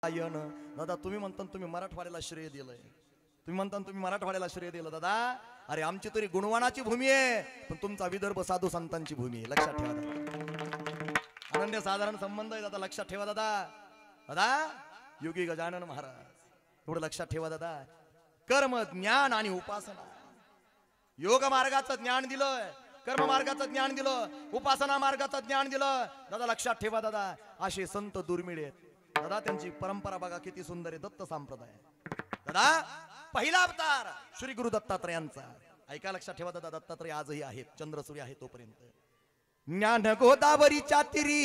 दादा तुम्ही म्हणता तुम्ही मराठवाड्याला श्रेय दिलंय, तुम्ही म्हणता तुम्ही मराठवाड्याला श्रेय दिलं दादा. अरे आमची तरी गुणवानाची भूमी आहे, पण तुमचा विदर्भ साधू संतांची भूमी आहे. लक्षात ठेवा दादा, अनन्य साधारण संबंध आहे दादा. लक्षात ठेवा दादा. दादा योगी गजानन महाराज एवढं लक्षात ठेवा दादा. कर्म ज्ञान आणि उपासना, योग मार्गाचं ज्ञान दिलंय, कर्म मार्गाचं ज्ञान दिलं, उपासना मार्गाचं ज्ञान दिलं दादा. लक्षात ठेवा दादा, असे संत दुर्मिळ आहेत दादा. त्यांची परंपरा बघा किती सुंदर आहे. दत्त संप्रदाय दादा, पहिला अवतार श्री गुरु दत्तात्रयांचा. ऐका, लक्षात ठेवा दादा. दत्तात्रय आजही आहेत, चंद्रसूर्य आहे तोपर्यंत. ज्ञान गोदावरीच्या तीरी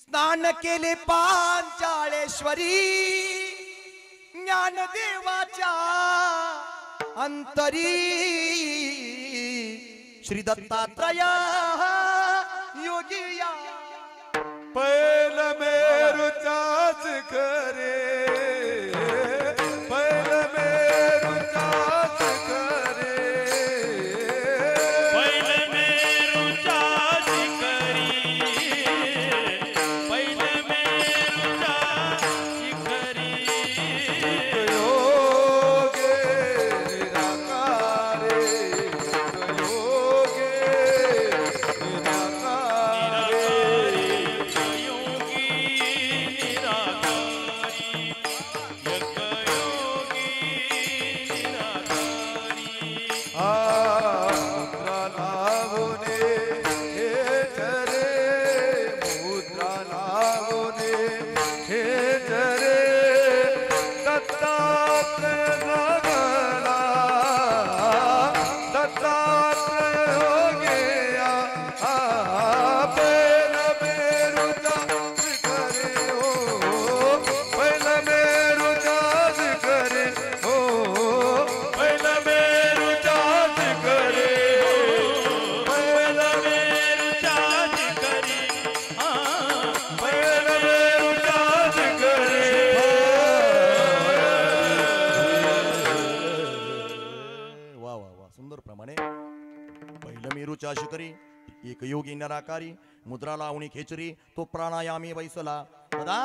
स्नान केले पांचाळेश्वरी, ज्ञानदेवाच्या अंतरी श्री दत्तात्रया योगिया. पैल मेरुचाच करे, पैल मेरुचाच करे, पैल मेरुचाच करी, पैल मेरुचाच करी. योगे निराकारे, योगे निराकारे. मुद्रा लागोने हे जरे, मुद्रा लागोने हे जरे. दत्तात्रय लागला, दत्तात्रय योगिया. पैल मेरुचाच करे हो, पैल मेरुचाच करे हो, पैल मेरुचाच करे, पैल मेरुचाच करी, पैल मेरुचाच करे. वा वा वा, सुंदर प्रमाणे. पहिलं मेरूच्या शिखरी एक योगी निराकारी, मुद्रा लावणी खेचरी तो प्राणायामी बैसला दादा.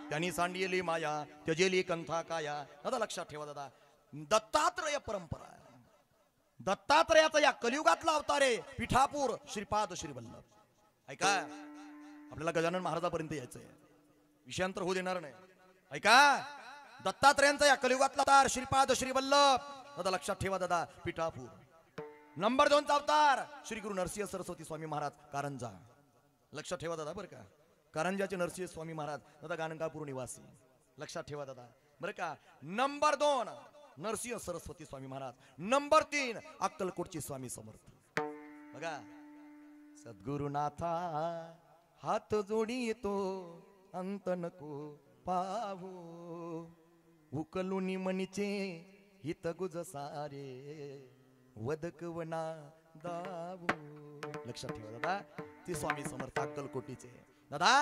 त्यांनी सांडलेली माया त्यजेली कंथा काया. दादा लक्षात ठेवा दादा, दत्तात्रय परंपरा आहे. दत्तात्रयाचा या कलियुगातला अवतार आहे पिठापूर श्रीपाद श्रीवल्लभ. ऐका, आपल्याला गजानन महाराजापर्यंत यायचंय, विषयांतर होऊ देणार नाही. ऐका, दत्तात्रयांचा या कलियुगातला अवतार श्रीपाद श्रीवल्लभ. दादा लक्षात ठेवा दादा, पिठापूर. नंबर 2 चा अवतार श्री गुरु नरसिंह सरस्वती स्वामी महाराज कारंजा. लक्षात ठेवा दादा बरं का, कारंजाचे नरसिंह स्वामी महाराज दादा गाणगापूर निवासी. लक्षात ठेवा दादा बरं का. नंबर 2 नरसिंह सरस्वती स्वामी महाराज. नंबर 3 अक्कलकोटचे स्वामी समर्थ. बघा, सद्गुरुनाथा हात जोडी येतो अंत नको पाहू, उकलुनी मनीचे हित गुज सारे वदकवना दाबू. लक्षात ठेवा दादा, ती स्वामी समर्थ अक्कलकोटीचे दादा.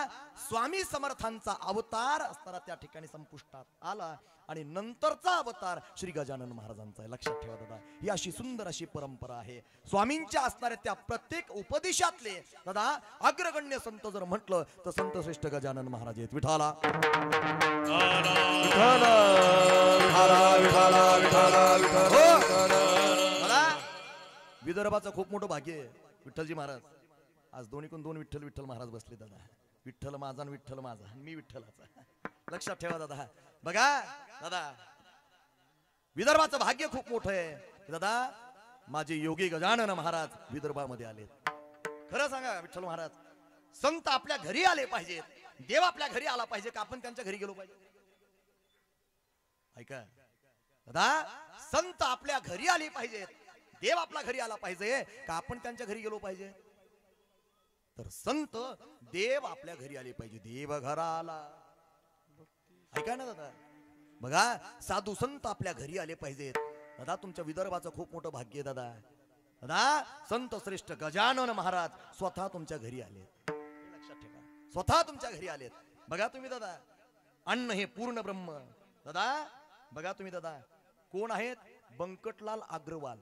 स्वामी समर्थांचा अवतार असताना त्या ठिकाणी संपुष्टात आला आणि नंतरचा अवतार श्री गजानन महाराजांचा आहे. लक्षात ठेवा दादा, ही अशी सुंदर अशी परंपरा आहे. स्वामींच्या असणाऱ्या त्या प्रत्येक उपदेशातले दादा अग्रगण्य संत जर म्हटलं तर संत श्रेष्ठ गजानन महाराज आहेत. विठाला विठाला विठाला विठाला विठाला विठाला. विदर्भाचं खूप मोठं भाग्य आहे विठ्ठलजी महाराज. आज दोन्हीकडून 2 विठ्ठल विठ्ठल महाराज बसले दादा. विठ्ठल माझा आणि विठ्ठल माझा आणि मी विठ्ठलाचा. लक्षात ठेवा दादा. बघा दादा, विदर्भाचं भाग्य खूप मोठं आहे दादा. माझे योगी गजानन महाराज विदर्भामध्ये आले. खरं सांगा विठ्ठल महाराज, संत आपल्या घरी आले पाहिजेत, देव आपल्या घरी आला पाहिजे का आपण त्यांच्या घरी गेलो पाहिजे. ऐका दादा, संत आपल्या घरी आले पाहिजेत, देव आपल्या घरी आला पाहिजे का आपण त्यांच्या घरी गेलो पाहिजे. तर संत देव आपल्या घरी आले पाहिजे. देव घरा आला. ऐका ना दादा, बघा साधू संत आपल्या घरी आले पाहिजेत दादा. तुमच्या विदर्भाचं खूप मोठं भाग्य दादा. दादा संत श्रेष्ठ गजानन महाराज स्वतः तुमच्या घरी आले. लक्षात ठेवा, स्वतः तुमच्या घरी आलेत. बघा तुम्ही दादा, अन्न हे पूर्ण ब्रह्म दादा. बघा तुम्ही दादा, कोण आहेत? बंकटलाल अग्रवाल.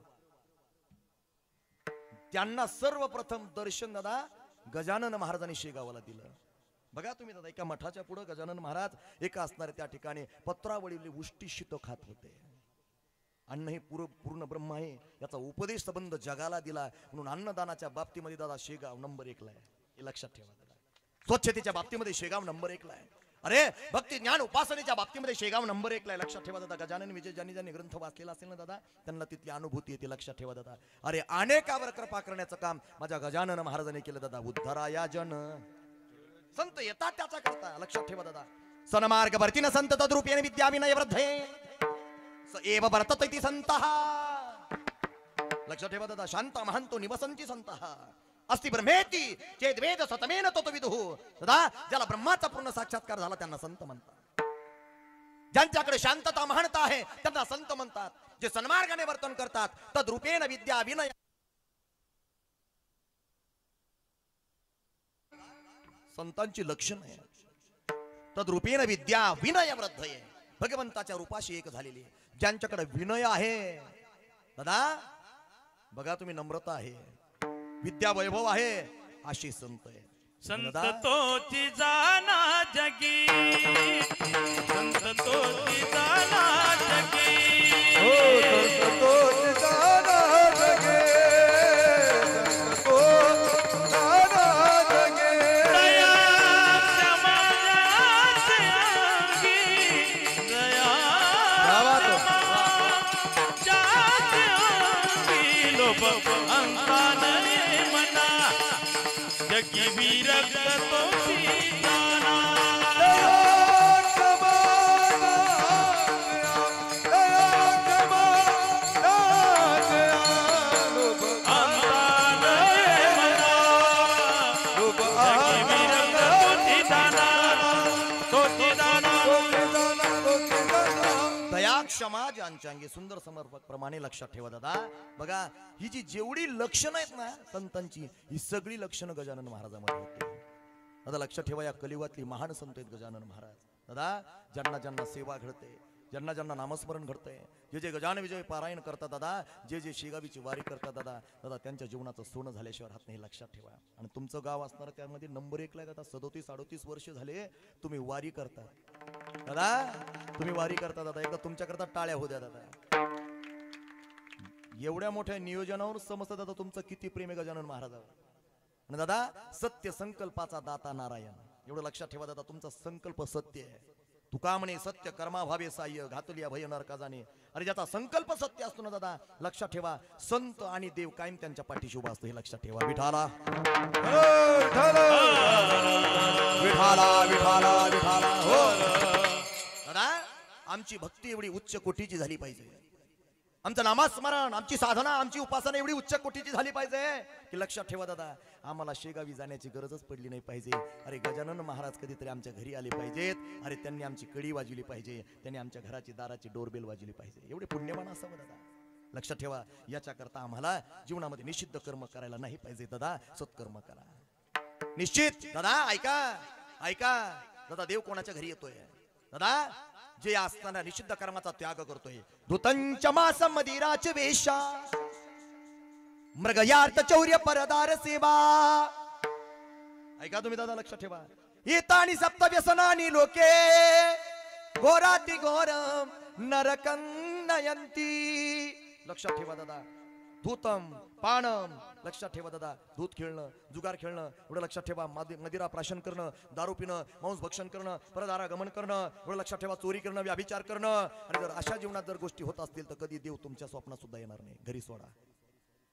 त्यांना सर्वप्रथम दर्शन दादा गजानन महाराजांनी शेगावला दिलं. बघा तुम्ही दादा, एका मठाच्या पुढे गजानन महाराज एका असणारे त्या ठिकाणी पत्रावळीले उष्टी शीत खात होते. अन्न हे पूर्ण ब्रह्म आहे याचा उपदेश संबंध जगाला दिला, म्हणून अन्नदानाच्या बाबतीमध्ये दादा शेगाव नंबर 1 ला आहे. हे लक्षात ठेवा दादा. स्वच्छतेच्या बाबतीमध्ये शेगाव नंबर 1 ला आहे. अरे भक्ती ज्ञान उपासनेच्या बाबतीमध्ये शेगाव नंबर 1 ला आहे. लक्षात ठेवा दादा. गजानन विजय ज्यांनी ग्रंथ वाचलेला असेल ना दादा, त्यांना तिथली अनुभूती येते. लक्षात ठेवा दादा. अरे अनेकावर कृपा करण्याचं काम माझ्या गजानन महाराजांनी केलं दादा. उद्धाराया जन संत येतात त्याचा करता. लक्षात ठेवा दादा. सनमार्ग वर्तीन संत तद्रूपेण विद्या विनय वृद्धे स एव वर्तत इति संतः. लक्षात ठेवा दादा. शांत महंतो निवसंती संतः अस्ति ब्रह्मेति चेद वेद सतमेन ततो विदुः. दादा, ज्याला ब्रह्माचा पूर्ण साक्षात्कार झाला त्यांना संत म्हणतात. ज्यांच्याकडे शांतता महंता आहे त्यांना संत म्हणतात. जे सन्मार्गाने वर्तन करतात तद्रूपेण विद्या विनय संतांची लक्षण आहे. तद्रूपेण विद्या विनय वृद्धये. भगवंताच्या रूपाशी एक झालेली आहे. ज्यांच्याकडे विनय आहे दादा, बघा तुम्ही, नम्रता आहे, विद्या वैभव आहे, अशी संत आहे. संत तोची जाना जगी, संत तोची जाना जगी, हो संत तोच जाना जगे, संत तोच जाना जगे. दया समाजाचे अंगी, दया समाजाचे अंगी, लोभ अंकान मना जगी विरक्त तोची जाना. क्षमा ज्यांच्या अंगी सुंदर समर्पक प्रमाणे. लक्षात ठेवा दादा. बघा, ही जी जेवढी लक्षणं आहेत ना संतांची, ही सगळी लक्षणं गजानन महाराजांमध्ये होती. दादा लक्षात ठेवा, या कलियुगातली महान संत आहेत गजानन महाराज. दादा, ज्यांना ज्यांना सेवा घडते, ज्यांना ज्यांना नामस्मरण घडतंय, जे जे गजानन विजय पारायण करतात दादा, जे जे शेगावीची वारी करतात दादा, दादा त्यांच्या जीवनाचं सोनं झाल्याशिवाय राहत नाही. लक्षात ठेवा. आणि तुमचं गाव असणार त्यामध्ये नंबर 1 ला आहे दादा. 37-38 वर्ष झाले तुम्ही वारी करता दादा. तुम्ही वारी करता दादा. एकदा तुमच्याकरता टाळ्या होऊ द्या दादा. एवढ्या मोठ्या नियोजनावर समजतं दादा तुमचं किती प्रेम आहे गजानन महाराजावर. आणि दादा, सत्य संकल्पाचा दाता नारायण. एवढं लक्षात ठेवा दादा. तुमचा संकल्प सत्य आहे. तुका म्हणे सत्य कर्मा भावे साह्य घातलिया भय नरका जाणे. अरे ज्याचा संकल्प सत्य असतो ना दादा, लक्षात ठेवा, संत आणि देव कायम त्यांच्या पाठीशी उभा असतो. हे लक्षात ठेवा. विठाला विठाला विठाला विठाला. हो दादा, आमची भक्ती एवढी उच्च कोटीची झाली पाहिजे. आमचं नामस्मरण, आमची साधना, आमची उपासना एवढी उच्च कोटीची झाली पाहिजे की लक्षात ठेवा दादा, आम्हाला शेगावी जाण्याची गरजच पडली नाही पाहिजे. अरे गजानन महाराज कधीतरी आमच्या घरी आले पाहिजेत. अरे त्यांनी आमची कडी वाजवली पाहिजे, त्यांनी आमच्या घराची दाराची डोरबेल वाजवली पाहिजे. एवढे पुण्यवान असावं दादा. लक्षात ठेवा. याच्या करता आम्हाला जीवनामध्ये निषिद्ध कर्म करायला नाही पाहिजे दादा. सत्कर्म करा निश्चित दादा. ऐका ऐका दादा, देव कोणाच्या घरी येतोय दादा? जे असताना निषिद्ध कर्माचा त्याग करतोय. धुतंच मास मदिराच वेशा मृगयार्थ चौर्य परदार सेवा. ऐका तुम्ही दादा, लक्षात ठेवा. येतानी सप्त व्यसनानी लोके घोराती घोरम नरकं नयंती. लक्षात ठेवा दादा. धूतम पाणम. लक्षात ठेवा दादा. दूध खेळणं, जुगार खेळणं, एवढं लक्षात ठेवा. मदिरा प्राशन करणं, दारू पिणं, मांस भक्षण करणं, परदारा गमन करणं, एवढं लक्षात ठेवा. चोरी करणं, व्याभिचार करणं. आणि जर अशा जीवनात जर गोष्टी होत असतील तर कधी देव तुमच्या स्वप्नात सुद्धा येणार नाही. घरी सोडा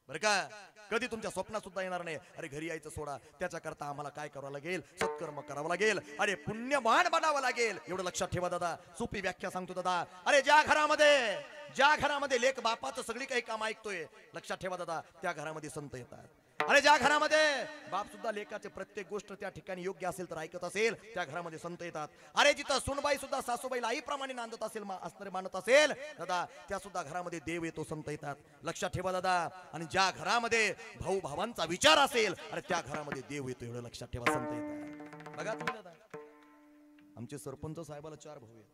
बरं का. कधी तुमच्या स्वप्नात सुद्धा येणार नाही. अरे घरी यायचं सोडा. त्याच्या करता आम्हाला काय करावं लागेल? सत्कर्म करावं लागेल. अरे पुण्यवान बनावं लागेल. एवढं लक्षात ठेवा दादा. सोपी व्याख्या सांगतो दादा. अरे ज्या घरामध्ये लेक बापाचं सगळी काही काम ऐकतोय, लक्षात ठेवा दादा, त्या घरामध्ये संत येतात. अरे ज्या घरामध्ये बाप सुद्धा लेकाचे प्रत्येक गोष्ट त्या ठिकाणी योग्य असेल तर ऐकत असेल, त्या घरामध्ये संत येतात. अरे जिथं सुनबाई सुद्धा सासूबाईला आईप्रमाणे नांदत असेल, असणारे मानत असेल दादा, त्या सुद्धा घरामध्ये देव येतो, संत येतात. लक्षात ठेवा दादा. आणि ज्या घरामध्ये भाऊ भावांचा विचार असेल, अरे त्या घरामध्ये देव येतो. एवढं लक्षात ठेवा, संत येतात. बघा तुम्ही दादा, आमचे सरपंच साहेबाला 4 भाऊ आहेत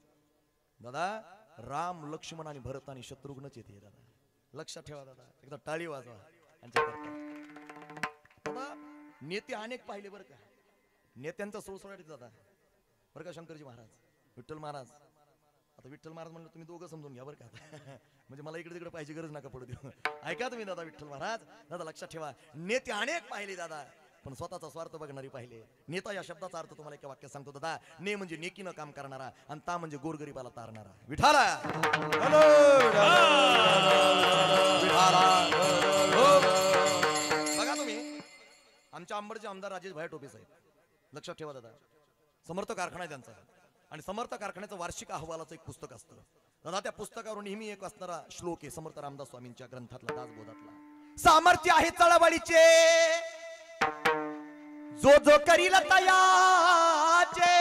दादा. राम, लक्ष्मण आणि भरत आणि शत्रुघ्नच येते दादा. लक्षात ठेवा दादा. एकदा टाळी वाजवा यांच्याकरता. दादा नेते अनेक पाहिले बरं का. नेत्यांचा सुळसुळाट दादा बरं का शंकरजी महाराज विठ्ठल महाराज. आता विठ्ठल महाराज म्हणलं तुम्ही दोघं समजून घ्या बरं का म्हणजे मला इकडे तिकडे पाहिजे गरज नका पडू देऊ. ऐका तुम्ही दादा विठ्ठल महाराज. दादा लक्षात ठेवा नेते अनेक पाहिले दादा पण स्वतःचा स्वार्थ बघणारी पाहिले. नेता या शब्दाचा अर्थ तुम्हाला एका वाक्यात सांगतो दादा. ने म्हणजे नेकीनं काम करणारा आणि ता म्हणजे गोरगरीबाला तारणारा. विठाला बघा तुम्ही आमच्या अंबडचे आमदार राजेश भाई टोपे साहेब. लक्षात ठेवा दादा समर्थ कारखाना आहे त्यांचा आणि समर्थ कारखान्याचं वार्षिक अहवालाचं एक पुस्तक असतं दादा. त्या पुस्तकावर नेहमी एक असणारा श्लोक आहे समर्थ रामदास स्वामींच्या ग्रंथातला दासबोधातला. सामर्थ्य आहे चळवळीचे जो जो करील तयाचे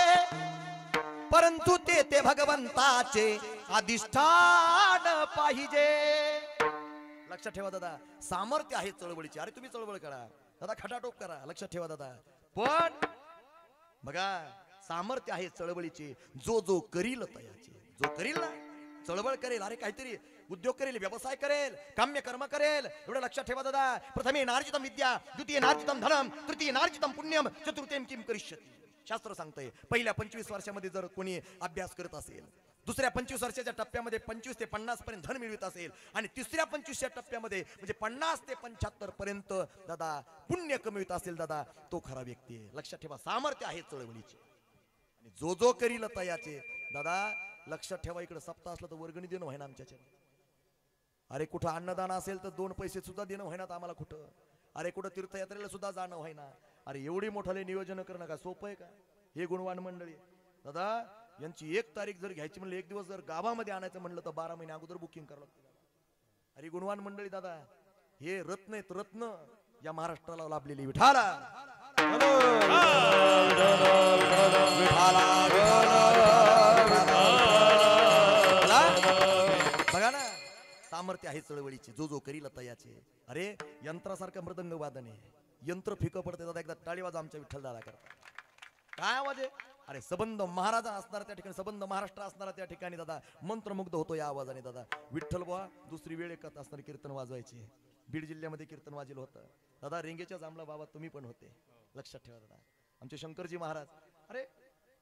परंतु ते भगवंताचे अधिष्ठान पाहिजे. लक्षात ठेवा दादा सामर्थ्य आहे चळवळीचे. अरे तुम्ही चळवळ करा दादा खटाटोप करा. लक्षात ठेवा दादा पण बघा सामर्थ्य आहे चळवळीचे जो जो करील तयाचे. जो करील ना चळवळ करेल अरे काहीतरी उद्योग करेल व्यवसाय करेल काम्य कर्म करेल एवढं लक्षात ठेवा दादा. प्रथमे नार्जितम विद्या द्वितीय नार्जितम धनम तृतीय नार्जितम पुण्यम चतुर्थीम किम करिष्यति. शास्त्र सांगतंय पहिल्या 25 वर्षामध्ये जर कोणी अभ्यास करत असेल दुसऱ्या 25 वर्षाच्या टप्प्यामध्ये 25 ते 50 पर्यंत धन मिळवित असेल आणि तिसऱ्या 25च्या टप्प्यामध्ये म्हणजे 50 ते 75 पर्यंत दादा पुण्य कमवित असेल दादा तो खरा व्यक्ती आहे. लक्षात ठेवा सामर्थ्य आहे चळवळीचे आणि जो जो करील तयाचे. दादा लक्षात ठेवा इकडे सप्ताह असलं तर वर्गणी देणं व्हायना आमच्याच्या. अरे कुठं अन्नदान असेल तर 2 पैसे सुद्धा देणं व्हायनात आम्हाला कुठं. अरे कुठं तीर्थयात्रेला सुद्धा जाणं व्हायना. अरे एवढी मोठाले नियोजन करणं का सोपं आहे का. हे गुणवान मंडळी दादा यांची 1 तारीख जर घ्यायची म्हणलं 1 दिवस जर गावामध्ये आणायचं म्हणलं तर 12 महिने अगोदर बुकिंग करावं लागतं. अरे गुणवान मंडळी दादा हे रत्न आहेत रत्न या महाराष्ट्राला लाभलेली. विठाला बघा ना सामर्थ्य आहे चळवळीचे जो जो करील तयाचे. अरे यंत्रासारखं मृदंग वादन आहे यंत्र फिकं पडते दादा. एकदा टाळी वाजा आमच्या विठ्ठल दादा करता. काय आवाज आहे. अरे सबंध महाराजा असणारा त्या ठिकाणी सबंध महाराष्ट्र असणारा त्या ठिकाणी दादा मंत्रमुग्ध होतो या आवाजाने. दादा विठ्ठल बुवा दुसरी वेळ एकत असणारे कीर्तन वाजवायचे. बीड जिल्ह्यामध्ये कीर्तन वाजलं होतं दादा. रेंगेच्या जांभळा बाबा तुम्ही पण होते. लक्षात ठेवा दादा आमचे शंकरजी महाराज. अरे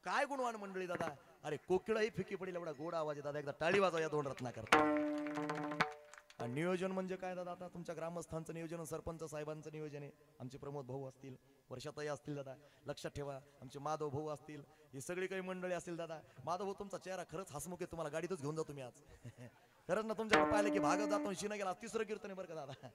काय गुणवान मंडळी दादा. अरे कोकिळाही फिकी पडेल एवढा गोड आवाज आहे दादा. एकदा टाळी वाजवा या 2 रत्ना करता. आणि नियोजन म्हणजे काय दादा आता तुमच्या ग्रामस्थांचं नियोजन सरपंच साहेबांचं नियोजन आहे. आमचे प्रमोद भाऊ असतील वर्षाताई असतील दादा. लक्षात ठेवा आमचे माधव भाऊ असतील ही सगळी काही मंडळी असतील दादा. माधव भाऊ तुमचा चेहरा खरंच हसमुख आहे. तुम्हाला गाडीतच घेऊन जातो मी आज खरंच ना. तुमच्याकडे पाहिलं की भागत जातो शिना गेला 3रं कीर्तन आहे बरं का दादा.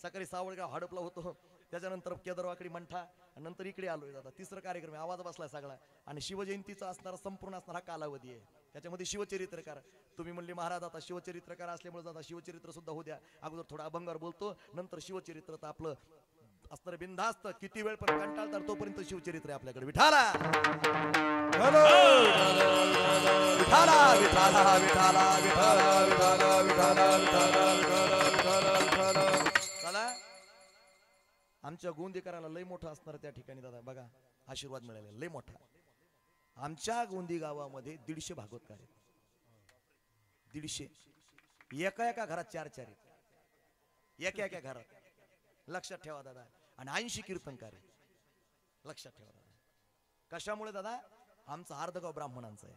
सकाळी सावळगाव हडपला होतो त्याच्यानंतर केदारवाकडी मंठा नंतर इकडे आलोय दादा. 3रा कार्यक्रम आवाज बसलाय सगळा आणि शिवजयंतीचा असणारा संपूर्ण असणारा कालावधी आहे. त्याच्यामध्ये शिवचरित्रकार तुम्ही म्हणले महाराज आता शिवचरित्रकार असल्यामुळे दादा शिवचरित्र सुद्धा होऊ द्या. अगोदर थोडा अभंगावर बोलतो नंतर शिवचरित्र तर आपलं असणार बिनधास्त किती वेळ पण कंटाळतात तोपर्यंत शिवचरित्र आहे आपल्याकडे. विठाला विठाला विठाला विठाला विठाला विठाला. आमच्या गोंदीकराला लय मोठा असणार त्या ठिकाणी दादा बघा आशीर्वाद मिळालेला लय मोठा. आमच्या गोंदी गावामध्ये 150 भागवतकार आहेत. 150 एका घरात 4-4 आहेत. एका घरात. लक्षात ठेवा दादा. आणि 80 कीर्तनकार आहेत. लक्षात ठेवा दादा. कशामुळे दादा आमचा अर्धगाव ब्राह्मणांचा आहे.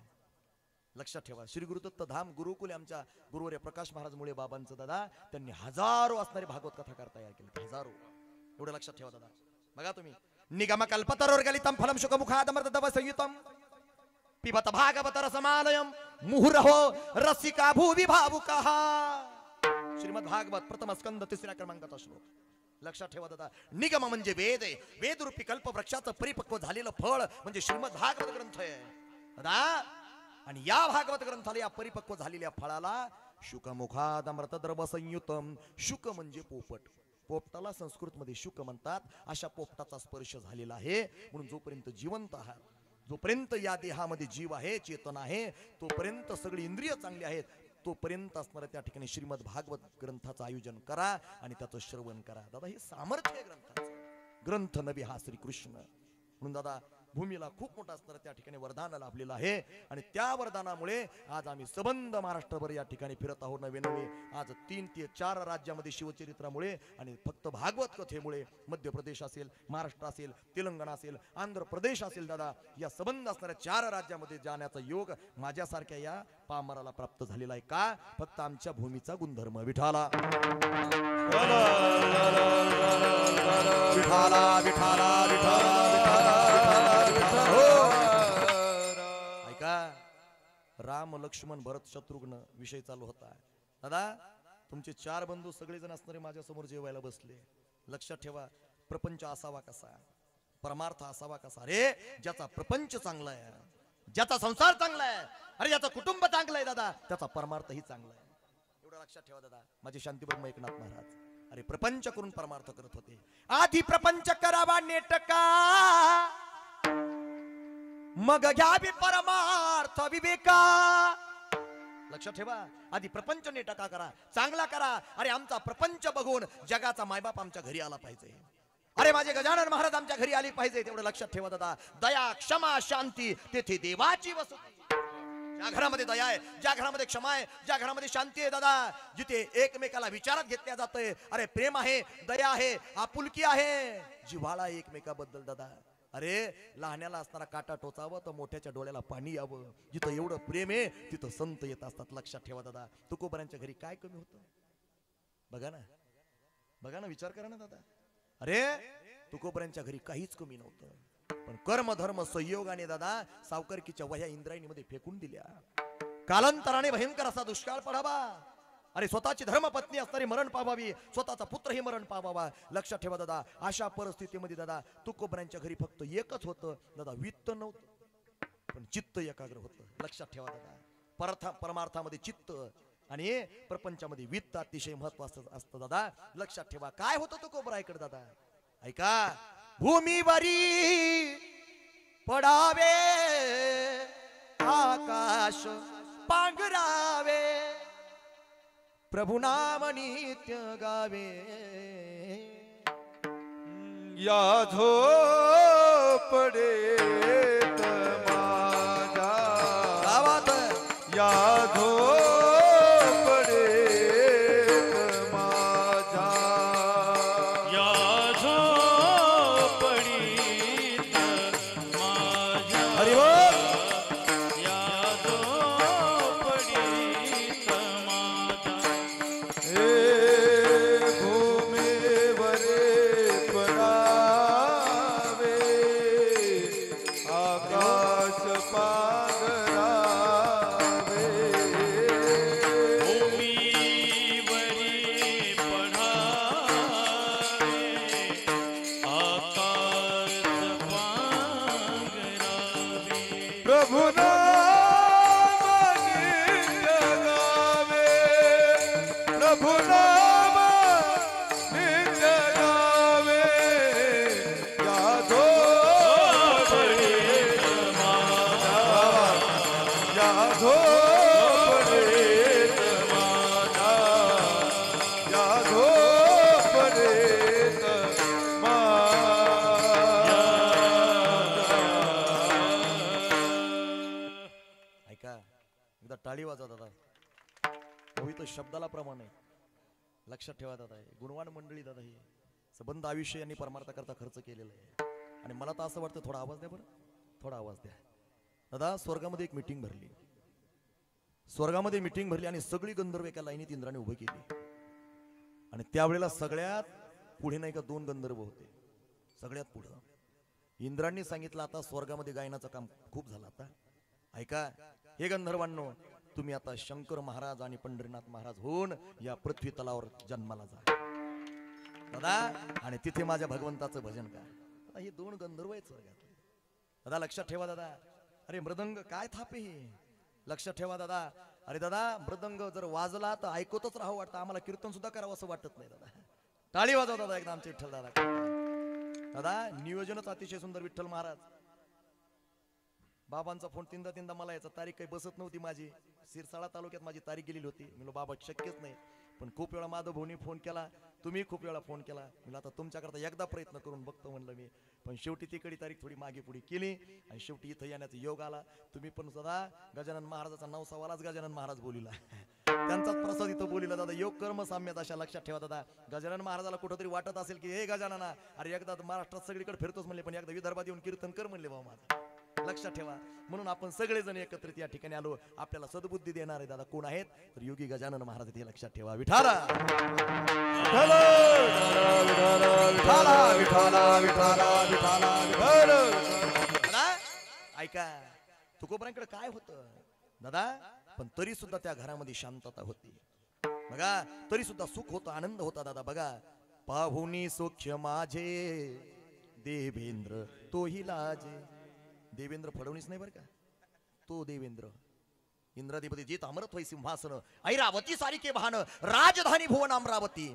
लक्षात ठेवा श्री गुरुदत्त धाम गुरुकुल आमच्या गुरुवर्य प्रकाश महाराज मुळे बाबांचं दादा त्यांनी हजारो असणारे भागवत कथाकार तयार केले. हजारो एवढं लक्षात ठेवा दादा. बघा तुम्ही निगम कल्पतरोर्गलितम फलम शुकमुखादमृतदव संयुतम पिबत भागवत रसमालयम मुहुरहो रसिका भुवि भावुकः. श्रीमद भागवत प्रथम स्कंद 3ऱ्या क्रमांकाचा श्लोक. लक्षात ठेवा दादा निगम म्हणजे वेद आहे. वेद रूपी कल्पवृक्षाचं परिपक्व झालेलं फळ म्हणजे श्रीमद भागवत ग्रंथ आहे दादा. आणि या भागवत ग्रंथाला या परिपक्व झालेल्या फळाला शुकमुखादमृतद्रव संयुतम. शुक म्हणजे पोपट. पोपटाला संस्कृत मध्ये शुक म्हणतात. अशा पोपटाचा स्पर्श झालेला आहे म्हणून जोपर्यंत जिवंत आहात जोपर्यंत या देहामध्ये जीव आहे चेतन आहे तोपर्यंत सगळी इंद्रिय चांगली आहेत तोपर्यंत असणाऱ्या त्या ठिकाणी श्रीमद भागवत ग्रंथाचं आयोजन करा आणि त्याचं श्रवण करा दादा. हे सामर्थ्य ग्रंथाचं. ग्रंथ नवी हा श्रीकृष्ण म्हणून दादा भूमीला खूप मोठं असणारं त्या ठिकाणी वरदान लाभलेलं आहे आणि त्या वरदानामुळे आज आम्ही सबंध महाराष्ट्रभर या ठिकाणी फिरत आहोत. नवे नवे आज 3 ते 4 राज्यामध्ये शिवचरित्रामुळे आणि फक्त भागवत कथेमुळे मध्य प्रदेश असेल, महाराष्ट्र असेल, तेलंगणा असेल, आंध्र प्रदेश असेल दादा, या सबंध असणाऱ्या 4 राज्यामध्ये जाण्याचा योग माझ्यासारख्या या पामराला प्राप्त झालेला आहे. का? फक्त आमच्या भूमीचा गुणधर्म. विठाला विठाला विठाला विठाला. ऐका, राम लक्ष्मण भरत शत्रुघ्न विषय चालू होता. दादा, तुमचे 4 बंधू सगळेजण असणारे माझ्या समोर जेवायला बसले. लक्षात ठेवा, प्रपंच असावा कसा, परमार्थ असावा कसा. अरे ज्याचा प्रपंच चांगला आहे, ज्याचा संसार चांगला आहे, अरे ज्याचं कुटुंब चांगलं आहे दादा, त्याचा परमार्थही चांगला आहे. एवढं लक्षात ठेवा दादा. माझे शांतीब्रह्म एकनाथ महाराज अरे प्रपंच करून परमार्थ करत होते. आधी प्रपंच करावा नेटका, मग घ्यावी परमार्थ विवेका. लक्षात ठेवा, आधी प्रपंच नेटका करा, चांगला करा. अरे आमचा प्रपंच बघून जगाचा मायबाप आमच्या घरी आला पाहिजे. अरे माझे गजानन महाराज आमच्या घरी आली पाहिजे. तेवढं लक्षात ठेवा दादा. दया, क्षमा, शांती तेथे देवाची वसती. ज्या घरामध्ये दया आहे, ज्या घरामध्ये क्षमा आहे, ज्या घरामध्ये शांती आहे दादा, जिथे एकमेकाला विचारात घेतल्या जातंय, अरे प्रेम आहे, दया आहे, आपुलकी आहे, जिव्हाळा एकमेकाबद्दल दादा. अरे लहान्याला असणारा काटा टोचावं तर मोठ्याच्या डोळ्याला पाणी यावं. जिथं एवढं प्रेम आहे तिथं संत येत असतात. लक्षात ठेवा दादा. तुकोबरांच्या घरी काय कमी होतं? बघा ना, बघा ना, विचार करा ना दादा. अरे तुकोबरांच्या घरी काहीच कमी नव्हतं, पण कर्म धर्म संयोगाने दादा सावकारकीच्या वह्या इंद्रायणीमध्ये फेकून दिल्या. कालांतराने भयंकर असा दुष्काळ पडावा. अरे स्वतःची धर्मपत्नी असणारी मरण पावावी, स्वतःचा पुत्रही मरण पावावा. लक्षात ठेवा दादा, अशा परिस्थितीमध्ये दादा तुकोबरांच्या घरी फक्त एकच होतं दादा, वित्त नव्हतं पण चित्त एकाग्र होतं. लक्षात ठेवा दादा. परमार्थामध्ये चित्त आणि प्रपंचामध्ये वित्त अतिशय महत्वाचं असतं दादा. लक्षात ठेवा. काय होतं तुकोबराईकडे दादा? ऐका, भूमीवरी पडावे आकाश पांघरावे, प्रभु नाम नित्य गावे. या झोपडेत माझ्या गावात या झोपडेत माझ्या या झोपडीत माझ्या, हरिबोल. या झोपडीत माझ्या. हे भूमीवरे पडावे आकाश पांघरावे. भूमीवरी पडावे आकाश पांघरावे. प्रभु नाम नित्य गावे, प्रभु नाम नित्य गावे. या झोपडीत माझ्या, या झोपडीत माझ्या, या झोपडीत माझ्या. ऐका, एकदा टाळी वाजवा दादा. होई तो शब्दाला प्रमाण आहे. लक्षात ठेवा दादा. गुणवान मंडळी दादा, ही संबंध आयुष्य यांनी परमार्थाकरता खर्च केलेला आहे. आणि मला तर असं वाटतं, थोडा आवाज द्या बरं, थोडा आवाज द्या दादा. स्वर्गामध्ये एक मीटिंग भरली, स्वर्गामध्ये मीटिंग भरली आणि सगळी गंधर्व एका लाईनीत इंद्राने उभे केली. आणि त्यावेळेला सगळ्यात पुढे नाही का 2 गंधर्व होते, सगळ्यात पुढं. इंद्रांनी सांगितलं, आता स्वर्गामध्ये गायनाचं काम खूप झालं. आता ऐका, हे गंधर्वांनो, तुम्ही आता शंकर महाराज आणि पंढरीनाथ महाराज होऊन या पृथ्वी तलावर जन्माला जा दादा, आणि तिथे माझ्या भगवंताचं भजन करा. आता हे 2 गंधर्व आहेत स्वर्गातले दादा. लक्षात ठेवा दादा. अरे मृदंग काय थापे हे, लक्षात ठेवा दादा. अरे दादा, मृदंग जर वाजला तर ऐकतच राहावं वाटतं. आम्हाला कीर्तन सुद्धा करावं असं वाटत नाही दादा. टाळी वाजवा दादा एकदा आमचे विठ्ठल दादा. दादा नियोजनच अतिशय सुंदर. विठ्ठल महाराज बाबांचा फोन तीनदा मला याचा तारीख काही बसत नव्हती माझी. सिरसाळा तालुक्यात माझी तारीख गेलेली होती. मी बाबा शक्यच नाही. पण खूप वेळा माधव भाऊनी फोन केला, तुम्ही खूप वेळा फोन केला. मी आता तुमच्याकरता एकदा प्रयत्न करून बघतो म्हणलं मी, पण शेवटी तिकडे तारीख थोडी मागे पुढे केली आणि शेवटी इथं येण्याचा योग आला. तुम्ही पण सदा गजानन महाराजाचा नवसावालाच गजानन महाराज बोलिला, त्यांचाच प्रसाद इथं बोलिला दादा. योग कर्म साम्यत अशा लक्षात ठेवा दादा. गजानन महाराजाला कुठंतरी वाटत असेल की हे गजानना, अरे एकदा महाराष्ट्रात सगळीकडे फिरतोच म्हणले, पण एकदा विदर्भात येऊन कीर्तन कर म्हणले बाबा माझं. लक्षात ठेवा. म्हणून आपण सगळेजण एकत्रित या ठिकाणी आलो. आपल्याला सद्बुद्धी देणारे दादा कोण आहेत तर योगी गजानन महाराज हे लक्षात ठेवा. विठाला विठाला विठाला विठाला विठाला विठाला. दादा ऐका, तुकोबरांकडे काय होतं दादा, पण तरी सुद्धा त्या घरामध्ये शांतता होती बघा, तरी सुद्धा सुख होतं, आनंद होता दादा. बघा, पाहुनी सौख्य माझे देवेंद्र तोही लाजे. देवेंद्र फडणवीस नाही बरं का, तो देवेंद्र इंद्राधिपती जित अमृत होई सिंहासन ऐरावती सारिके भान राजधानी भुवन अमरावती.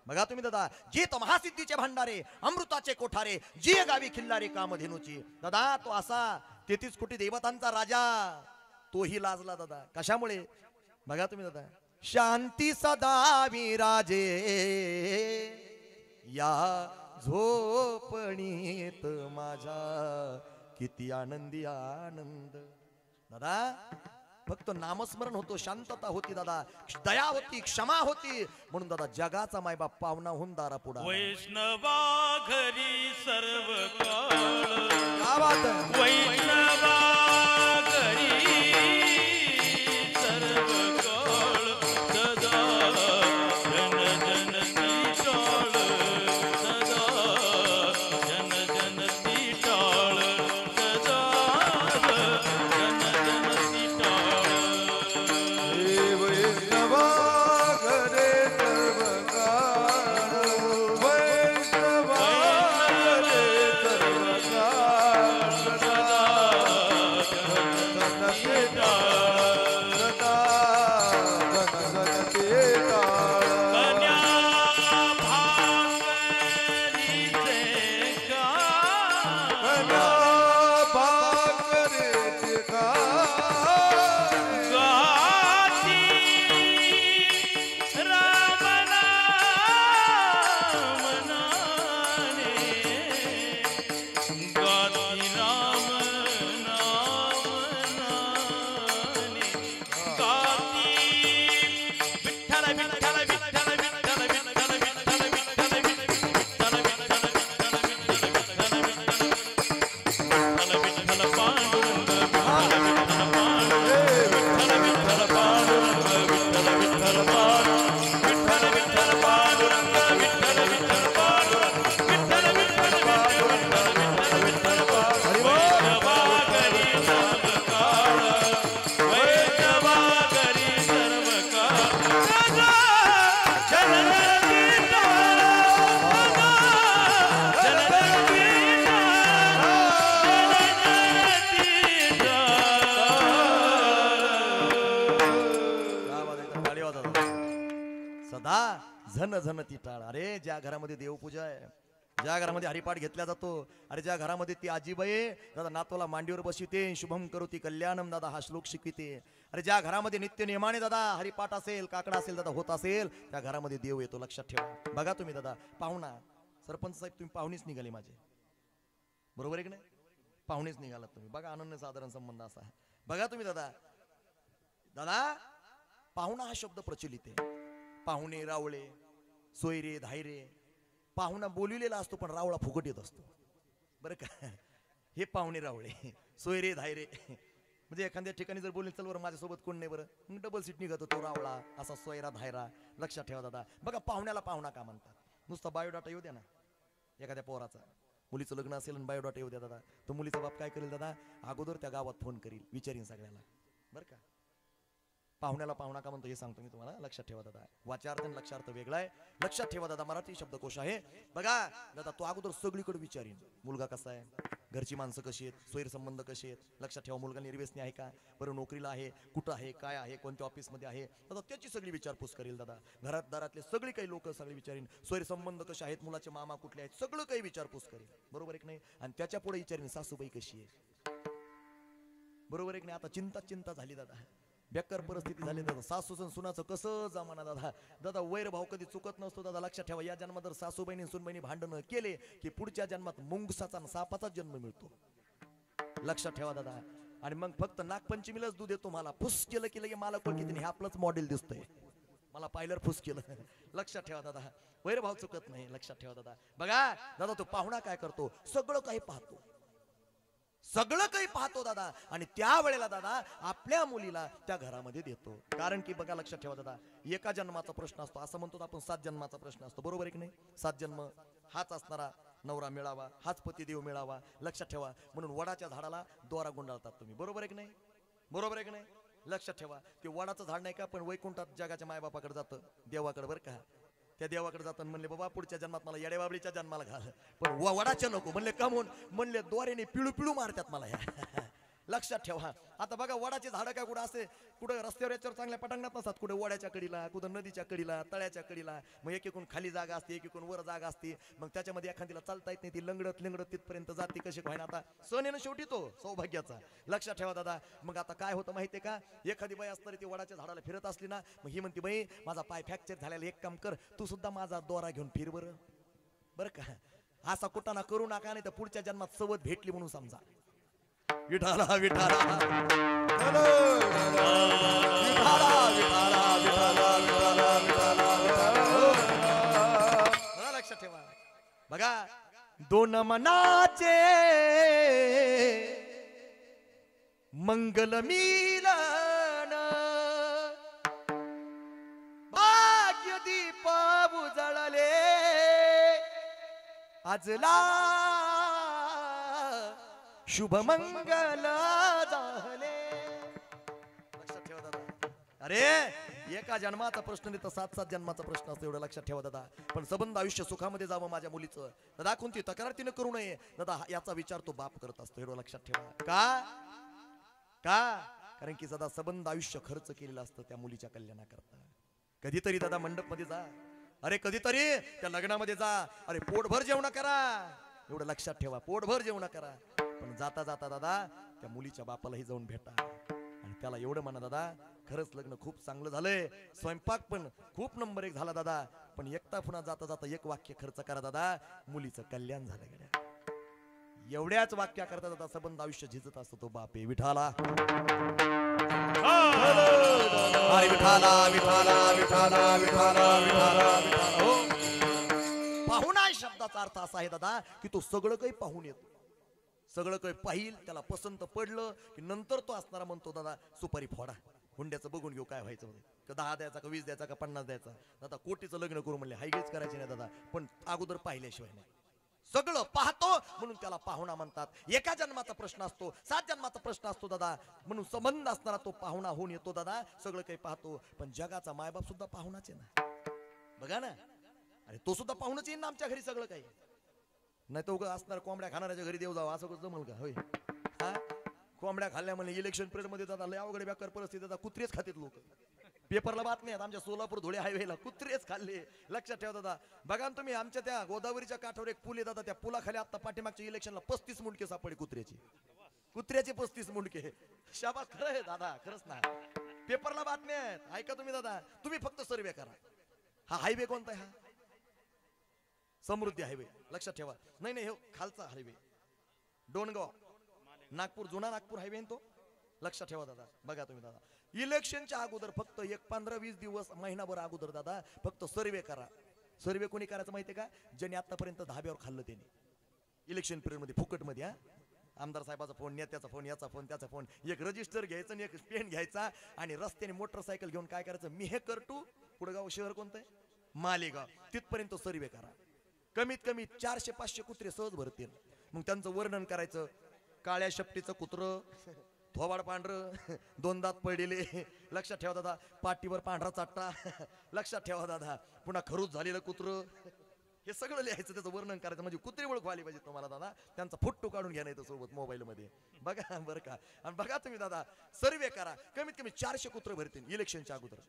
बघा तुम्ही दादा, जित महासिद्धीचे भांडारे अमृताचे कोठारे जी गावी खिल्लारे कामधेनूची. दादा तो असा 33 कोटी देवतांचा राजा, तोही लाजला दादा. कशामुळे बघा तुम्ही दादा, शांती सदा विराजे या झोपणीत माझ्या किती आनंदी आनंद. दादा फक्त नामस्मरण होतो, शांतता होती दादा, दया होती, क्षमा होती, म्हणून दादा जगाचा मायबाप पाहुणा होऊन दारा पुढा. वैष्णवा घरी सर्व काळ, क्या बात है? वैष्णवा घरी सर्व काळ, सदा जन जन ती टाळ, सदा जन जन ती टाळ, सदा जन जन ती टाळ. वैष्णवा घरे सर्व काळ, वैष्णवा घरे सर्व काळ, सदा जन ते टाळ, सदा जन ते टाळ. कन्या भाकरीचे का, कन्या भाकरीचे काय, गाती राम नाम नाने, गाती राम नाम नाने, गाती विठ्ठल विठ्ठल विठ्ठल विठ्ठल विठ्ठल विठ्ठल विठ्ठल विठ्ठल पांडुरंग, विठ्ठल विठ्ठल पांडुरंग, विठ्ठल विठ्ठल पांडुरंग, विठ्ठल विठ्ठल पांडुरंग, विठ्ठल विठ्ठल पांडुरंग, विठ्ठल विठ्ठल विठ्ठल विठ्ठल पांडुरंग. वैष्णवा घरी सर्व काळ, वैष्णवा घरी सर्व काळ, सदा जननी टाळ, सदा जननी टाळ, जननी क्या बात आहे, एकदम टाळी वाजवा दादा. सदा झन झन ती टाळ. अरे ज्या घरामध्ये देवपूजा आहे, ज्या घरामध्ये हरिपाठ घेतला जातो, अरे ज्या घरामध्ये ती आजीबाई दादा नातोला मांडीवर बसविते, शुभम करोती कल्याणम दादा हा श्लोक शिकविते, अरे ज्या घरामध्ये नित्य नियमाने दादा हरिपाठ असेल, काकडा असेल दादा होत असेल, त्या घरामध्ये देव येतो. लक्षात ठेवा. बघा तुम्ही दादा, पाहुणा सरपंच साहेब तुम्ही पाहुणीच निघाले माझे, बरोबर आहे की नाही? पाहुणेच निघालात तुम्ही. बघा अनन्य साधारण संबंध असा आहे. बघा तुम्ही दादा, दादा पाहुणा हा शब्द प्रचलित आहे. पाहुणे रावळे सोयरे धायरे, पाहुणा बोलिलेला असतो पण रावळा फुकट येत असतो बरं का. हे पाहुणे रावळे सोयरे धायरे, म्हणजे एखाद्या ठिकाणी जर बोलले चल बरं माझ्यासोबत कोण नाही बरं, मग डबल सीट निघत तो रावळा असा सोयरा धायरा. लक्षात ठेवा दादा. बघा पाहुण्याला पाहुणा का म्हणतात? नुसता बायोडाटा येऊ द्या ना एखाद्या पोराचा, मुलीचं लग्न असेल आणि बायोडाटा येऊ द्या दादा, तो मुलीचा बाप काय करेल दादा, अगोदर त्या गावात फोन करील, विचारीन सगळ्याला बरं का. पाहुण्याला पाहुणा का म्हणतो हे सांगतो मी तुम्हाला. लक्षात ठेवा दादा, वाचार्थ आणि लक्षार्थ वेगळा आहे. लक्षात ठेवा दादा, मराठी शब्दकोश आहे. बघा दादा, तो अगोदर सगळीकडे विचारीन, मुलगा कसा आहे, घरची माणसं कशी आहेत, सोयीर संबंध कसे आहेत. लक्षात ठेवा, मुलगा निर्व्यसनी आहे का, बरं नोकरीला आहे, कुठं आहे, काय आहे, कोणत्या ऑफिसमध्ये आहे दादा, त्याची सगळी विचारपूस करेल दादा. घरात दारातले सगळी काही लोक सगळी विचारीन, सोयीर संबंध कसे आहेत, मुलाचे मामा कुठले आहेत, सगळं काही विचारपूस करेल. बरोबर एक नाही? आणि त्याच्या पुढे विचारीन सासूबाई कशी आहे. बरोबर एक नाही? आता चिंता झाली दादा. बेकार परिस्थिती झाली दादा. सासू सुनाचं कसं जमाना दादा. दादा वैर भाव कधी चुकत नसतो दादा. लक्षात ठेवा, या जन्मात जर सासू बहिणी सुनबहिणी भांडणं केले की पुढच्या जन्मात मुंगसाचा आणि सापाचा जन्म मिळतो. लक्षात ठेवा दादा. आणि मग फक्त नागपंचमीलाच दूध येतो मला. फुस केलं की लगे मला कोणती हे आपलंच मॉडेल दिसतंय. मला पाहिल्यावर फुस केलं. लक्षात ठेवा दादा, वैरभाव चुकत नाही. लक्षात ठेवा दादा. बघा दादा, तो पाहुणा काय करतो, सगळं काही पाहतो, सगळं काही पाहतो दादा. आणि त्या वेळेला दादा आपल्या मुलीला त्या घरामध्ये देतो. कारण की बघा, लक्षात ठेवा दादा, एका जन्माचा प्रश्न असतो. असं म्हणतो आपण 7 जन्माचा प्रश्न असतो. बरोबर आहे की नाही? 7 जन्म हाच असणारा नवरा मिळावा, हाच पतिदेव मिळावा. लक्षात ठेवा. म्हणून वडाच्या झाडाला दोरा गुंडाळतात तुम्ही. बरोबर आहे की नाही? बरोबर आहे की नाही? लक्षात ठेवा. ते वडाचं झाड नाही का, पण वैकुंठात जगाच्या मायबापाकडे जातं, देवाकडे. बरं का? त्या देवाकडे जातात. म्हणले बाबा पुढच्या जन्मात मला येडेबाबळीच्या जन्माला घाल, पण वडाच्या नको. म्हणले का म्हणून? म्हणले दोऱ्याने पिळू पिळू मारतात मला ह्या. लक्षात ठेवा. आता बघा, वडाचे झाडं काय कुठं असे, कुठं रस्त्यावर याच्यावर चांगल्या पटांगणात नसतात. कुठे वड्याच्या कडीला, कुठं नदीच्या कडीला, तळ्याच्या कडीला. मग एकीकडून खाली जागा असते, एकीकडून वर जागा असते. मग त्याच्यामध्ये एखादीला चालता येत नाही, ती लंगडत लिंगडत तिथपर्यंत जाते. कशी व्हायना, आता सण आहे ना शेवटी तो सौभाग्याचा. लक्षात ठेवा दादा. मग आता काय होतं माहितीये का, एखादी बाई असणारी ती वडाच्या झाडाला फिरत असली ना, मग ही म्हणते, बाई माझा पाय फ्रॅक्चर झालेला, एक काम कर, तू सुद्धा माझा दोरा घेऊन फिर बरं. बरं का? असा कुटाणा करू नका, नाही तर पुढच्या जन्मात सवत भेटली म्हणून समजा. विठाला विठाला विठाला विठाला विठाला विठाला. लक्षात ठेवा. बघा, दोन मनाचे मंगल मिलन, भाग्य दीप उजळले आजला, शुभ मंगल झाले. लक्षात ठेवा दादा. अरे एका जन्माचा प्रश्न नाही तर 7 जन्माचा प्रश्न असतो. एवढं लक्षात ठेवा दादा. पण संबंध आयुष्य सुखामध्ये जावं माझ्या मुलीचं दादा, कोणती तक्रार तिने करू नये दादा, याचा विचार तो बाप करत असतो. एवढं लक्षात ठेवा. का? कारण की दादा संबंध आयुष्य खर्च केलेलं असतं त्या मुलीच्या कल्याणाकरता. कधीतरी दादा मंडप मध्ये जा, अरे कधीतरी त्या लग्नामध्ये जा, अरे पोटभर जेवण करा. एवढं लक्षात ठेवा, पोटभर जेवण करा. पण जाता जाता दादा त्या मुलीच्या बापालाही जाऊन भेटा आणि त्याला एवढं म्हणा, दादा खरंच लग्न खूप चांगलं झालंय, स्वयंपाक पण खूप नंबर 1 झाला दादा, पण एकटा पुन्हा जाता जाता एक वाक्य खर्च करा दादा, मुलीचं कल्याण झालं गड्या. एवढ्याच वाक्या करता दादा संबंध आयुष्य झिजत असतो तो बाप आहे. विठाला अरे विठाला विठाला विठाला विठाला विठाला विठाला. पाहुणा शब्दाचा अर्थ असा आहे दादा की तो सगळं काही पाहून येतो, सगळं काही पाहिल, त्याला पसंत पडलं की नंतर तो असणारा म्हणतो, दादा सुपारी फोडा, हुंड्याचं बघून घेऊ काय व्हायचं, का 10 द्यायचा का 20 द्यायचा का 50 द्यायचा. दादा कोटीचं लग्न करू म्हणले, हायगेच करायचे नाही दादा, पण अगोदर पाहिल्याशिवाय नाही. सगळं पाहतो म्हणून त्याला पाहुणा म्हणतात. एका जन्माचा प्रश्न असतो, 7 जन्माचा प्रश्न असतो दादा, म्हणून संबंध असणारा तो पाहुणा होऊन येतो दादा. सगळं काही पाहतो, पण जगाचा मायबाप सुद्धा पाहुणाच आहे ना. बघा ना, अरे तो सुद्धा पाहुणच येईल ना आमच्या घरी सगळं काही. नाही तो असणार कोंबड्या खाणाऱ्याच्या घरी देव जावं असं कसं जमल का? होय, हा कोंबड्या खाल्ल्या म्हणजे इलेक्शन पिरियड मध्ये दादा लय अवघड बेकार परिस्थिती दादा. कुत्रेच खातात लोक, पेपरला बातमी आहेत आमच्या सोलापूर धुळे हायवेला कुत्रेच खाल्ले. लक्षात ठेवा दादा. बघा ना तुम्ही, आमच्या त्या गोदावरीच्या काठावर एक पूल आहे दादा, त्या पुलाखाली आता पाठीमागच्या इलेक्शनला 35 मुंडके सापडले कुत्र्याचे. 35 मुंडके. शाबास, खरं आहे दादा, खरंच ना, पेपरला बातमी आहेत. ऐका तुम्ही दादा, तुम्ही फक्त सर्वे करा. हा हायवे कोणता आहे? हा समृद्धी हायवे. लक्षात ठेवा. नाही नाही, हो खालचा हायवे, डोणगाव नागपूर, जुना नागपूर हायवे तो. लक्षात ठेवा दादा. बघा तुम्ही दादा, इलेक्शनच्या अगोदर फक्त एक 15-20 दिवस, महिनाभर अगोदर दादा फक्त सर्वे करा. सर्वे कोणी करायचं माहितीये का? ज्यांनी आतापर्यंत धाब्यावर खाल्लं त्याने इलेक्शन पिरियड मध्ये फुकट मध्ये. हा आमदार साहेबाचा फोन, नेत्याचा फोन, याचा फोन, त्याचा फोन, एक रजिस्टर घ्यायचं आणि एक पेन घ्यायचा आणि रस्त्याने मोटरसायकल घेऊन काय करायचं, मी हे करतो. पुढगाव शहर कोणतं आहे? मालेगाव. तिथपर्यंत सर्वे करा. कमीत कमी 400-500 कुत्रे सहज भरतील. मग त्यांचं वर्णन करायचं, काळ्या शेपटीचं कुत्रं, थोबाड पांढरं, 2 दात पडलेले. लक्षात ठेवा दादा. पाठीवर पांढरा चाट्टा. लक्षात ठेवा दादा. पुन्हा खरूच झालेलं कुत्रं, हे सगळं लिहायचं, त्याचं वर्णन करायचं. म्हणजे कुत्रे ओळख आली पाहिजे तुम्हाला दादा. त्यांचा फोटो काढून घ्या, नाही सोबत मोबाईल मध्ये. बघा बरं का. आणि बघा तुम्ही दादा, सर्वे करा. कमीत कमी 400 कुत्रे भरतील इलेक्शनच्या अगोदर.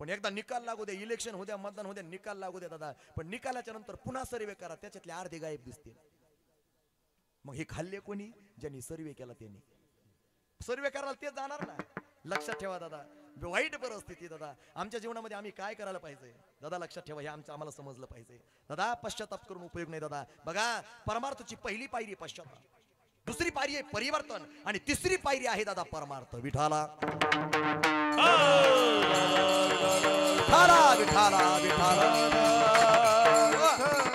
पण एकदा निकाल लागू द्या, इलेक्शन होऊ द्या, मतदान होऊ द्या, निकाल लागू द्या दादा. पण निकालाच्या नंतर पुन्हा सर्वे करा, त्याच्यातले अर्धे गायब दिसतील. मग हे खाल्ले कोणी? ज्यांनी सर्वे केला त्यांनी. सर्वे करायला ते जाणार ना. लक्षात ठेवा दादा, वाईट परिस्थिती दादा आमच्या जीवनामध्ये आम्ही काय करायला पाहिजे दादा, लक्षात ठेवा, हे आम्हाला समजलं पाहिजे दादा. पश्चाताप करून उपयोग नाही दादा. बघा, परमार्थाची पहिली पायरी आहे पश्चाताप, दुसरी पायरी आहे परिवर्तन, आणि तिसरी पायरी आहे दादा परमार्थ. विठाला विठाला विठाला विठाला.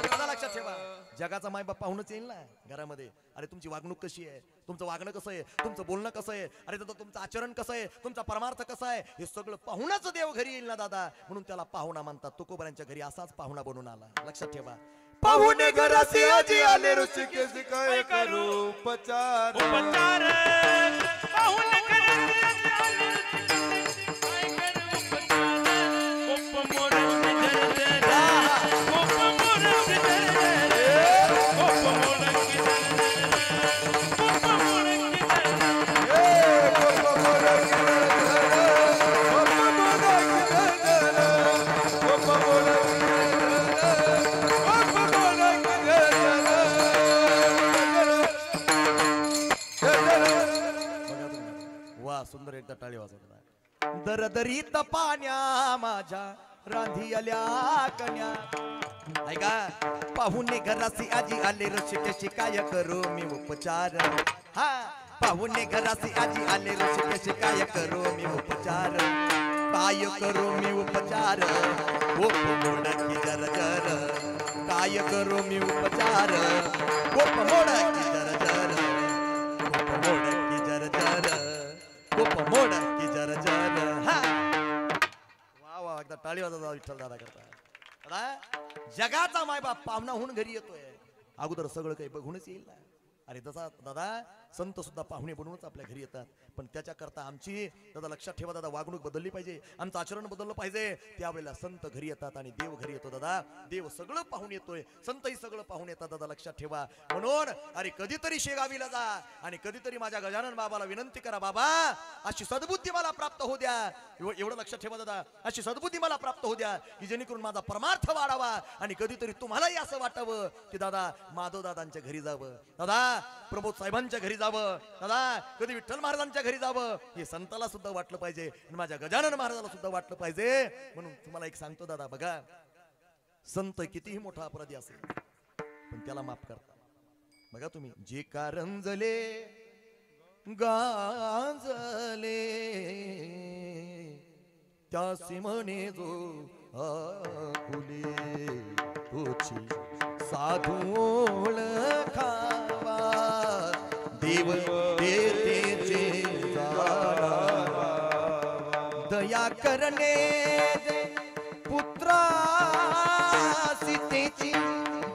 दादा लक्षात ठेवा, जगाचा मायबाप पाहूनच येईल ना घरामध्ये. अरे तुमची वागणूक कशी आहे, तुमचं वागणं कसं आहे, तुमचं बोलणं कसं आहे, अरे दादा तुमचं आचरण कसं आहे, तुमचा परमार्थ कसा आहे, हे सगळं पाहूनच देव घरी येईल ना दादा. म्हणून त्याला पाहुणा म्हणतात. तुकोबरांच्या घरी असाच पाहुणा बनून आला. लक्षात ठेवा, पाहुणे घरासी आजी आले ऋषिकेश काय करू उपचार उपचार पाहून घरासी आले काय करू उपचार. उपमोडक जरजरा, उपमोडक जरजरा, उपमोडक सुंदर एकदा टाळी वाजवता. दरदरीत पाण्या माझ्या रांधी आल्या कन्या. ऐका, पाहुणे घरासी आजी आले ऋषिकेशी काय करू मी उपचार. हा, पाहुणे घरासी आजी आले ऋषिकेशी काय करू मी उपचार. काय करू मी उपचार, गोप मोडकी जरजर. काय करू मी उपचार, गोप मोडकी जरजर, गोप मोडकी जरजर, गोप मोडकी जरजर. हा, वा वा, एकदा टाळी वाजवता विठ्ठल दादा करता. दादा, जगाचा मायबाप पाहुणा होऊन घरी येतोय, अगोदर सगळं काही बघूनच येईल ना. अरे तसा दादा संत सुद्धा पाहुणे बनवूनच आपल्या घरी येतात. पण त्याच्याकरता आमची दादा लक्षात ठेवा दादा, वागणूक बदलली पाहिजे, आमचं आचरण बदललं पाहिजे. त्यावेळेला संत घरी येतात आणि देव घरी येतो दादा. देव सगळं पाहून येतोय, संतही सगळं पाहून येतात दादा, लक्षात ठेवा. म्हणून अरे कधीतरी शेगावीला जा आणि कधीतरी माझ्या गजानन बाबाला विनंती करा, बाबा अशी सद्बुद्धी मला प्राप्त होऊ द्या. एवढं लक्षात ठेवा दादा, अशी सद्बुद्धी मला प्राप्त होऊ द्या की जेणेकरून माझा परमार्थ वाढावा. आणि कधीतरी तुम्हालाही असं वाटावं की दादा माधव दादांच्या घरी जावं, दादा प्रमोद साहेबांच्या घरी जावं, दादा कधी विठ्ठल महाराजांच्या घरी जावं. हे संताला सुद्धा वाटलं पाहिजे आणि माझ्या गजानन महाराजाला सुद्धा वाटलं पाहिजे. म्हणून तुम्हाला एक सांगतो दादा, बघा संत कितीही मोठा अपराधी असेल पण त्याला माफ करता. बघा तुम्ही, जे कारंजले गांजले त्यासी म्हणे जो आकुले. तुझी साधू ओळखावा देव देतेचे जाणावा. दया करणे पुत्रा सीतेची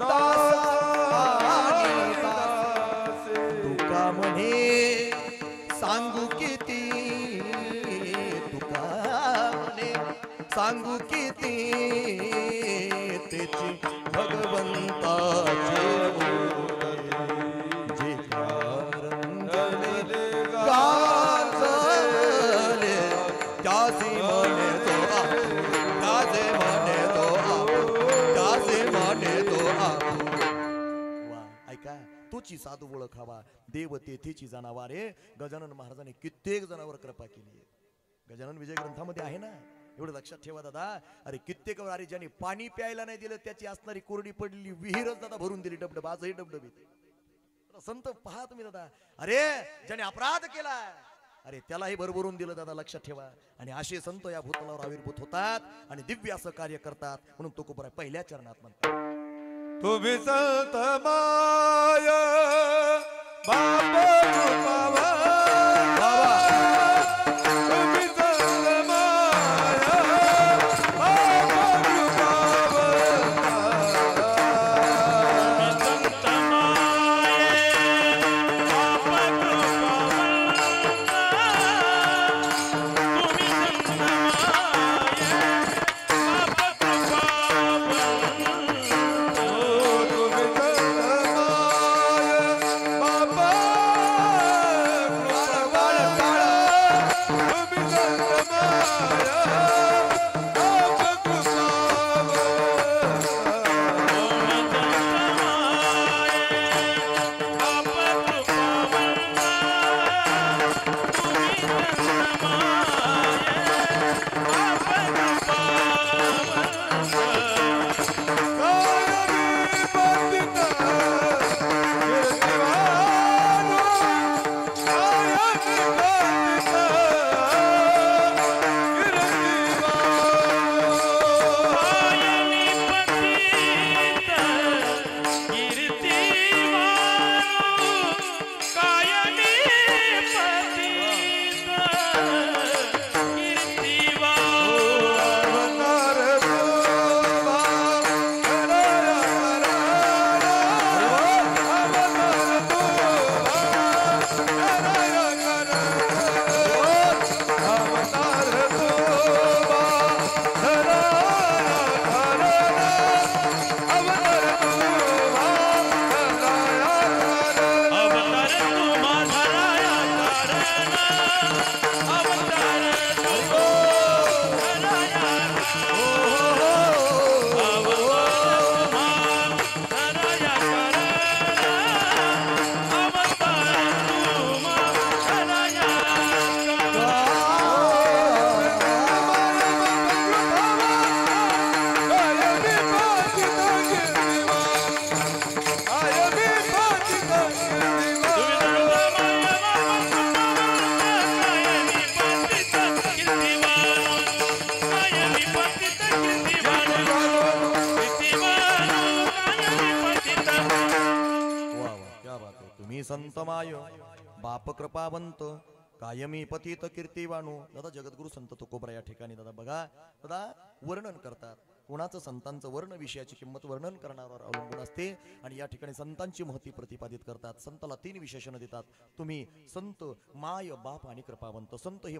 दासानी दास. तुका म्हणे सांगू किती, तुका म्हणे सांगू किती त्याची भगवंताचे जे कारंजले गाजले त्यासी म्हणे तो आपू, त्याचे म्हणे तो आपू, त्याचे म्हणे तो आपू. वा, ऐका, तुची साधू ओळखावा देव तेथेची जनावरे. गजानन महाराजांनी कित्येक जनावर कृपा केली आहे. गजानन विजय ग्रंथामध्ये आहे ना, एवढं लक्षात ठेवा दादा. अरे कित्येक वेळा ज्यांनी पाणी प्यायला नाही दिलं त्याची असणारी कोरडी पडलेली विहीरच दादा भरून दिली, डबडब आजही डबडबीत. संत पहा तुम्ही दादा, अरे ज्याने अपराध केला अरे त्यालाही भरभरून दिलं दादा, लक्षात ठेवा. आणि असे संत या भूतलावर आविर्भूत होतात आणि दिव्य असं कार्य करतात. म्हणून तो कुबरा पहिल्या चरणात म्हणतात, तुम्ही संत माय बाप रूपावा. तुम्ही संत माय बाप रूपावा. संत माये बाप संत माय बाप कृपावंत कायमी पतित कीर्तिवाणू. दादा जगद्गुरु संत तुकोबरा या ठिकाणी दादा बघा दादा वर्णन करतात. कोणाचं संतांचं वर्ण विषयाची किंमत वर्णन करण्यावर अवलंबून असते आणि या ठिकाणी संतांची महती प्रतिपादित करतात. संताला 3 विशेषणं देतात. तुम्ही संत माय बाप आणि कृपावंत. संत हे